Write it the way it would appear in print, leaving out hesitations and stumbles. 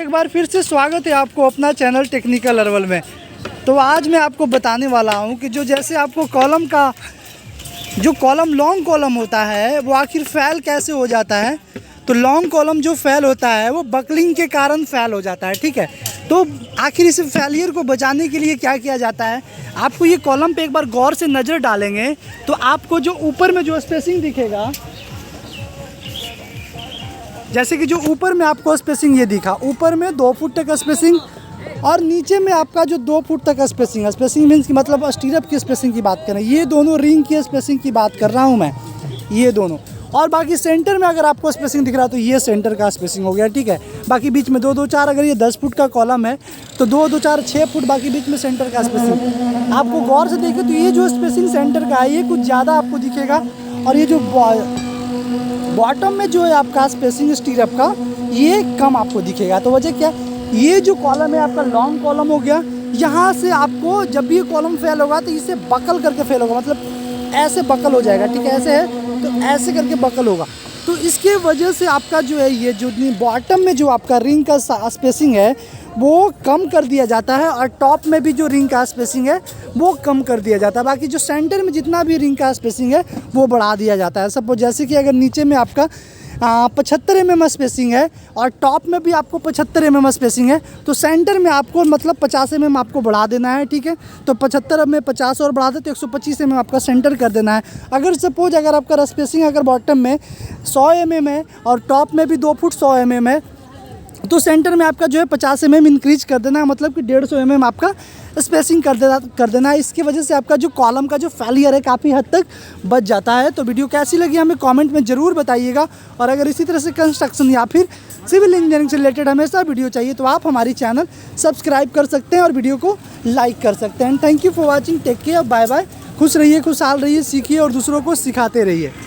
एक बार फिर से स्वागत है आपको अपना चैनल टेक्निकल अरवल में। तो आज मैं आपको बताने वाला हूं कि जो जैसे आपको कॉलम का जो लॉन्ग कॉलम होता है वो आखिर फेल कैसे हो जाता है। तो लॉन्ग कॉलम जो फेल होता है वो बकलिंग के कारण फेल हो जाता है, ठीक है। तो आखिर इस फेलियर को बचाने के लिए क्या किया जाता है, आपको ये कॉलम पे एक बार गौर से नज़र डालेंगे तो आपको जो ऊपर में जो स्पेसिंग दिखेगा, जैसे कि जो ऊपर में आपको स्पेसिंग ये दिखा, ऊपर में 2 फुट तक स्पेसिंग और नीचे में आपका जो 2 फुट तक स्पेसिंग है। स्पेसिंग मीन्स की मतलब स्टीरअप की स्पेसिंग की बात करें, ये दोनों रिंग की स्पेसिंग की बात कर रहा हूँ मैं, ये दोनों। और बाकी सेंटर में अगर आपको स्पेसिंग दिख रहा है तो ये सेंटर का स्पेसिंग हो गया, ठीक है। बाकी बीच में 2 2 4, अगर ये 10 फुट का कॉलम है तो 2 2 4 6 फुट, बाकी बीच में सेंटर का स्पेसिंग। आपको गौर से देखें तो ये जो स्पेसिंग सेंटर का है ये कुछ ज़्यादा आपको दिखेगा, और ये जो बॉटम में जो है आपका स्पेसिंग स्टीरअप का ये कम आपको दिखेगा। तो वजह क्या, ये जो कॉलम है आपका लॉन्ग कॉलम हो गया, यहाँ से आपको जब भी ये कॉलम फेल होगा तो इसे बकल करके फेल होगा, मतलब ऐसे बकल हो जाएगा, ठीक है। ऐसे है तो ऐसे करके बकल होगा। तो इसके वजह से आपका जो है ये जो बॉटम में जो आपका रिंग का स्पेसिंग है वो कम कर दिया जाता है, और टॉप में भी जो रिंग का स्पेसिंग है वो कम कर दिया जाता है। बाकी जो सेंटर में जितना भी रिंग का स्पेसिंग है वो बढ़ा दिया जाता है। सपोज जैसे कि अगर नीचे में आपका 75 mm स्पेसिंग है और टॉप में भी आपको 75 mm स्पेसिंग है, तो सेंटर में आपको मतलब 50 mm आपको बढ़ा देना है, ठीक है। तो 75 में 50 और बढ़ा दे तो 125 mm आपका सेंटर कर देना है। अगर सपोज अगर आपका स्पेसिंग अगर बॉटम में 100 mm है और टॉप में भी 2 फुट 100 mm है, तो सेंटर में आपका जो है 50 mm इंक्रीज कर देना है, मतलब कि 150 mm आपका स्पेसिंग कर देना है। इसकी वजह से आपका जो कॉलम का जो फेलियर है काफ़ी हद तक बच जाता है। तो वीडियो कैसी लगी हमें कमेंट में ज़रूर बताइएगा, और अगर इसी तरह से कंस्ट्रक्शन या फिर सिविल इंजीनियरिंग से रिलेटेड हमेशा वीडियो चाहिए तो आप हमारी चैनल सब्सक्राइब कर सकते हैं और वीडियो को लाइक कर सकते हैं। Thank you for watching, take care, bye bye. खुश रहिए, खुशहाल रहिए, सीखिए और दूसरों को सिखाते रहिए।